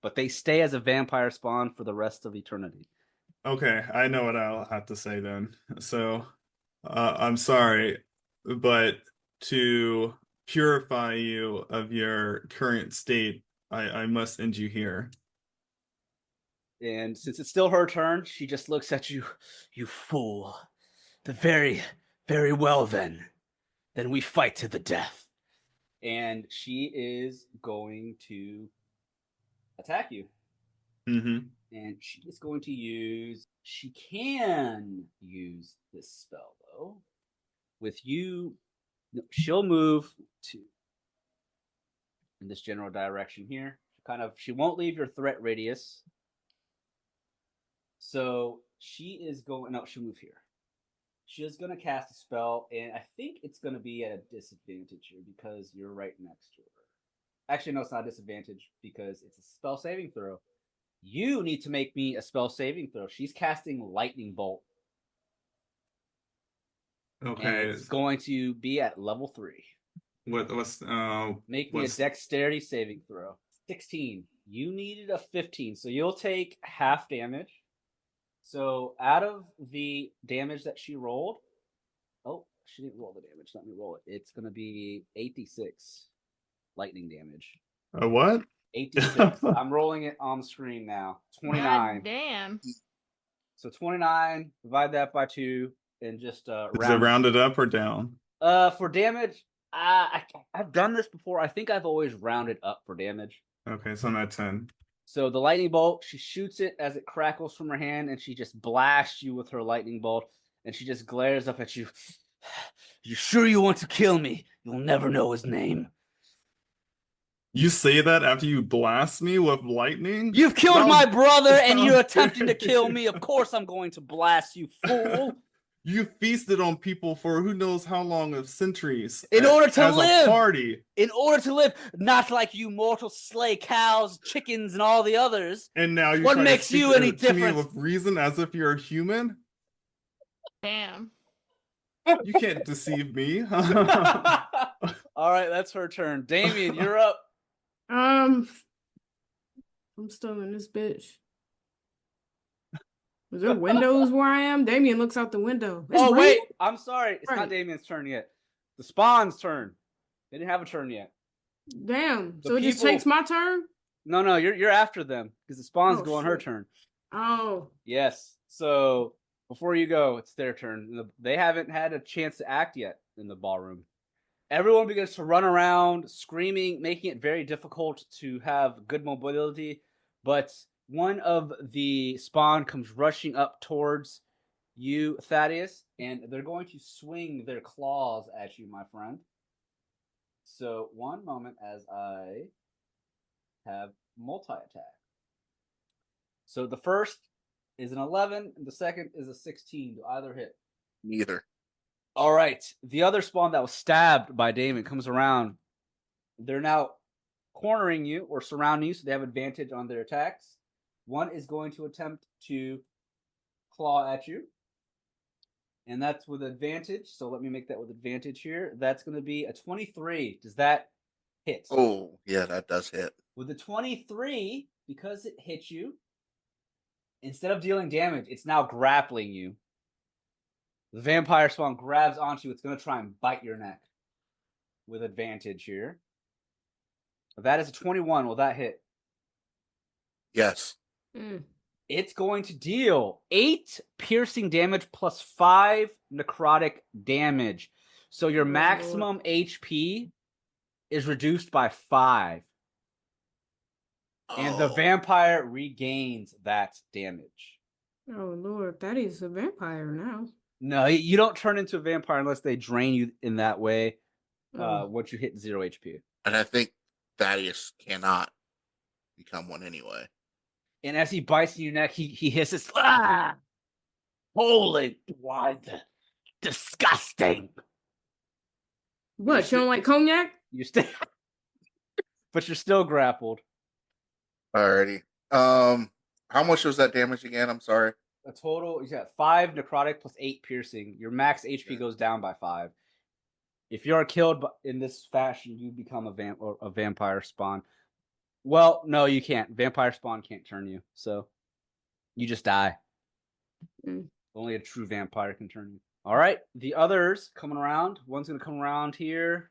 But they stay as a vampire spawn for the rest of eternity. Okay, I know what I'll have to say then. So, I'm sorry, but to purify you of your current state, I must end you here. And since it's still her turn, she just looks at you. You fool. Very, very well then. Then we fight to the death. And she is going to attack you. Mm-hmm. And she is going to use... She can use this spell, though. With you... She'll move to... in this general direction here. She won't leave your threat radius. So she is going... No, she'll move here. She is going to cast a spell, and I think it's going to be at a disadvantage here because you're right next to her. Actually, no, it's not a disadvantage because it's a spell saving throw. You need to make me a spell saving throw. She's casting Lightning Bolt. Okay. And it's going to be at level 3. Make me a dexterity saving throw. 16. You needed a 15, so you'll take half damage. So out of the damage that she rolled... Oh, she didn't roll the damage. Let me roll it. It's going to be 86 lightning damage. What? 86. I'm rolling it on the screen now. 29. God damn. So 29, divide that by 2, and just Is it rounded up or down? For damage, I've done this before. I think I've always rounded up for damage. Okay, so I'm at 10. So the lightning bolt, she shoots it as it crackles from her hand, and she just blasts you with her lightning bolt, and she just glares up at you. You sure you want to kill me? You'll never know his name. You say that after you blast me with lightning? You've killed How- my brother and how you're attempting to dare kill you. me. Of course I'm going to blast you, fool. You feasted on people for who knows how long of centuries. In order to as live. a party. In order to live, not like you mortals slay cows, chickens, and all the others. And now you What try makes to speak you any to me different? with reason as if you're a human? Damn. You can't deceive me. All right, that's her turn. Damien, you're up. I'm still in this bitch. Is there windows where I am? Damien looks out the window. It's Oh, raining? wait. I'm sorry. It's not Right. Damien's turn yet. The spawn's turn. They didn't have a turn yet. Damn. The So it just people- takes my turn? No, you're after them because the spawn's Oh, go on her shit. turn. Oh. Yes. So before you go, it's their turn. They haven't had a chance to act yet in the ballroom. Everyone begins to run around, screaming, making it very difficult to have good mobility. But one of the spawn comes rushing up towards you, Thaddeus, and they're going to swing their claws at you, my friend. So one moment as I have multi-attack. So the first is an 11, and the second is a 16. Do either hit? Neither. All right. The other spawn that was stabbed by Damien comes around. They're now cornering you or surrounding you, so they have advantage on their attacks. One is going to attempt to claw at you, and that's with advantage. So let me make that with advantage here. That's going to be a 23. Does that hit? Oh, yeah, that does hit. With the 23, because it hit you, instead of dealing damage, it's now grappling you. The vampire spawn grabs onto you. It's going to try and bite your neck with advantage here. That is a 21. Will that hit? Yes. It's going to deal 8 piercing damage plus 5 necrotic damage. So your Oh, maximum HP is reduced by 5. And the Oh. vampire regains that damage. Oh, Lord. Thaddeus is a vampire now. No, you don't turn into a vampire unless they drain you in that way Oh. once you hit 0 HP. And I think Thaddeus cannot become one anyway. And as he bites your neck, he hisses, "Ah! Holy blood! Disgusting!" What? You don't like cognac? You're still, but you're still grappled. Alrighty. How much was that damage again? I'm sorry. A total, you got 5 necrotic plus 8 piercing. Your max HP Okay. goes down by 5. If you are killed in this fashion, you become a vampire spawn. Well, no, you can't. Vampire spawn can't turn you, so you just die. Mm. Only a true vampire can turn you. All right, the others coming around. One's gonna come around here.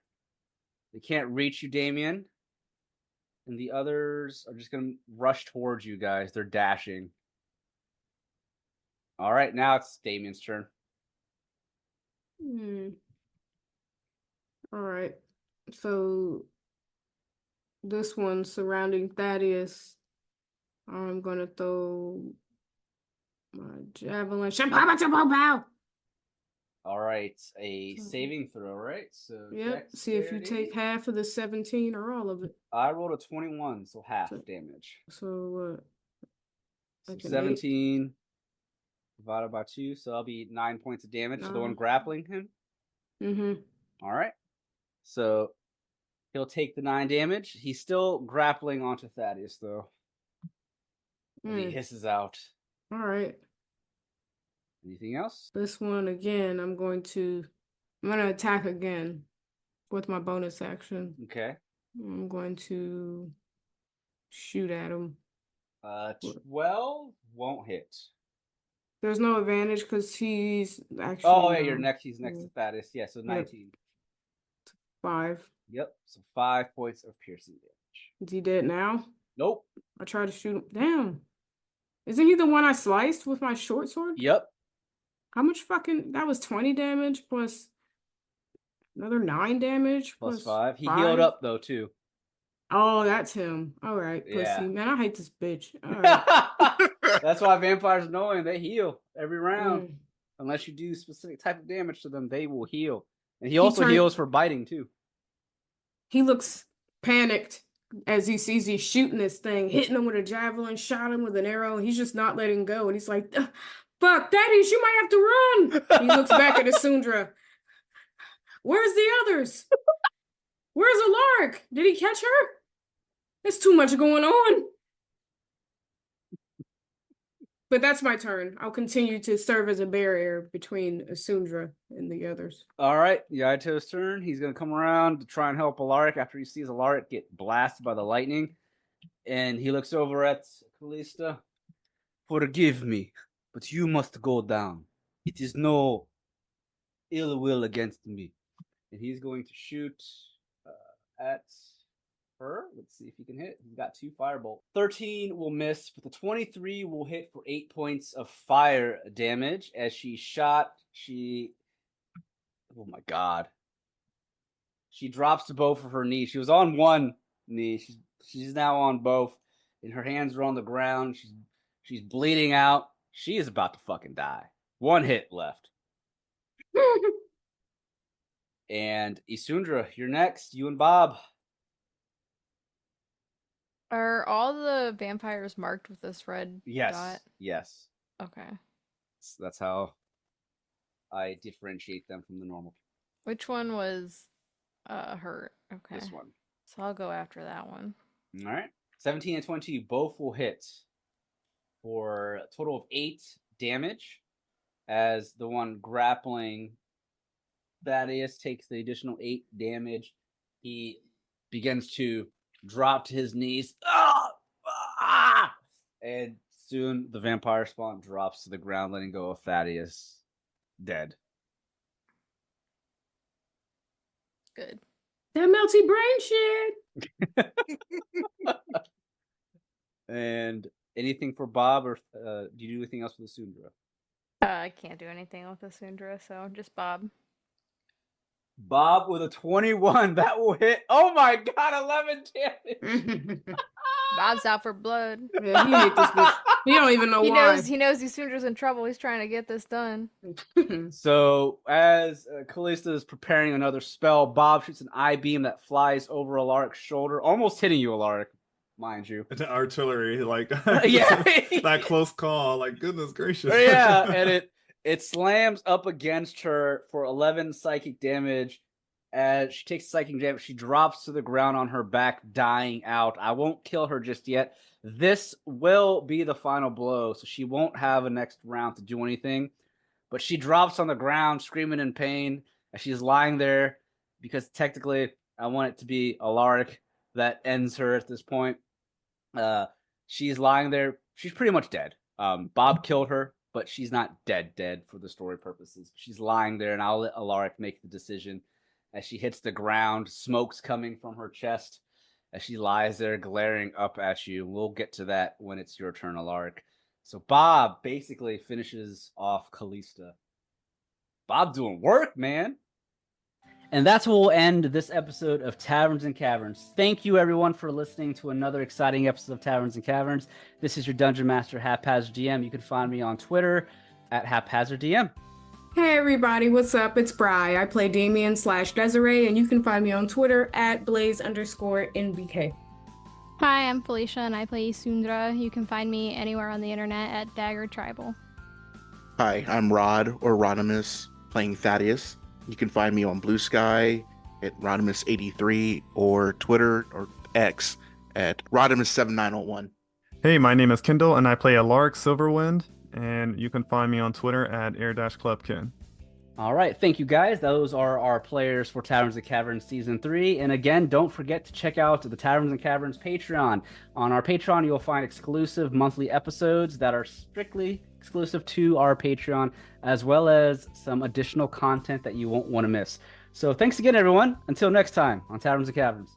They can't reach you, Damien. And the others are just gonna rush towards you guys. They're dashing. All right, now it's Damien's turn. All right. So this one surrounding Thaddeus, I'm gonna throw my javelin. Pow! All right, a saving throw, right? So Yep. See if you dexterity. take half of the 17 or all of it. I rolled a 21, so half So- damage. So what? So Like an 17 divided by 2, so that'll be 9 points of damage to the one 9. grappling him. Mm-hmm. All right. So he'll take the 9 damage. He's still grappling onto Thaddeus, though. And he hisses out. All right. Anything else? This one again, I'm gonna attack again with my bonus action. Okay. I'm going to shoot at him. 12 won't hit. There's no advantage because he's actually. Oh, yeah, he's next to mm, Thaddeus. Yeah, so 19. 5. Yep, so 5 points of piercing damage. Is he dead now? Nope. I tried to shoot him. Damn. Isn't he the one I sliced with my short sword? Yep. How much fucking. That was 20 damage plus another 9 damage Plus 5. He healed up, though, too. Oh, that's him. All right, pussy. Yeah. Man, I hate this bitch. All right. That's why vampires annoying. They heal every round. Mm. Unless you do specific type of damage to them, they will heal. And he also turned- heals for biting, too. He looks panicked as he sees he's shooting this thing, hitting him with a javelin, shot him with an arrow. He's just not letting go. And he's like, fuck, Thaddeus, you might have to run. He looks back at Isundra. Where's the others? Where's Alaric? Did he catch her? There's too much going on. But that's my turn. I'll continue to serve as a barrier between Isundra and the others. All right, Yaito's turn. He's going to come around to try and help Alaric after he sees Alaric get blasted by the lightning. And he looks over at Calista. Forgive me, but you must go down. It is no ill will against me. And he's going to shoot at her. Let's see if he can hit. He's got 2 firebolt. 13 will miss, but the 23 will hit for 8 points of fire damage as she shot. Oh my god. She drops to both of her knees. She was on one knee. She's now on both, and her hands are on the ground. She's bleeding out. She is about to fucking die. 1 hit left. And Isundra, you're next. You and Bob. Are all the vampires marked with this red dot? Yes. Okay. So that's how I differentiate them from the normal. Which one was hurt? Okay. This one. So I'll go after that one. All right. 17 and 20 both will hit for a total of 8 damage as the one grappling Thaddeus takes the additional 8 damage. He begins to drop to his knees. And soon the vampire spawn drops to the ground, letting go of Thaddeus. Dead. Good. That melty brain shit. And anything for Bob, or do you do anything else with Isundra? I can't do anything with Isundra, so just Bob. Bob with a 21. That will hit. Oh my god, 11 damage. Bob's out for blood. Yeah, he hate this bitch. He don't even know why. He knows Isundra's in trouble. He's trying to get this done. So as Calista is preparing another spell, Bob shoots an eye beam that flies over Alaric's shoulder, almost hitting you, Alaric, mind you. It's artillery, like yeah, that close call. Like goodness gracious. Yeah, and it slams up against her for 11 psychic damage. As she takes psychic damage, she drops to the ground on her back, dying out. I won't kill her just yet. This will be the final blow, so she won't have a next round to do anything. But she drops on the ground, screaming in pain, as she's lying there, because technically I want it to be Alaric that ends her at this point. She's lying there. She's pretty much dead. Bob killed her, but she's not dead for the story purposes. She's lying there, and I'll let Alaric make the decision. As she hits the ground, smoke's coming from her chest as she lies there glaring up at you. We'll get to that when it's your turn, Alaric. So Bob basically finishes off Calista. Bob doing work, man. And that's where we'll end this episode of Taverns and Caverns. Thank you, everyone, for listening to another exciting episode of Taverns and Caverns. This is your Dungeon Master, HaphazardDM. You can find me on Twitter at HaphazardDM. Hey everybody, what's up? It's Bri. I play Damien/Desiree, and you can find me on Twitter at Blaze_NBK. Hi, I'm Felicia, and I play Isundra. You can find me anywhere on the internet at daggertribal. Hi, I'm Rod, or Rodimus, playing Thaddeus. You can find me on Blue Sky at Rodimus83, or Twitter or X at Rodimus7901. Hey, my name is Kendall, and I play Alaric Silverwind, and you can find me on Twitter at AirDashClubKen. All right, thank you guys. Those are our players for Taverns and Caverns Season 3. And again, don't forget to check out the Taverns and Caverns Patreon. On our Patreon, you'll find exclusive monthly episodes that are strictly exclusive to our Patreon, as well as some additional content that you won't want to miss. So thanks again, everyone. Until next time on Taverns and Caverns.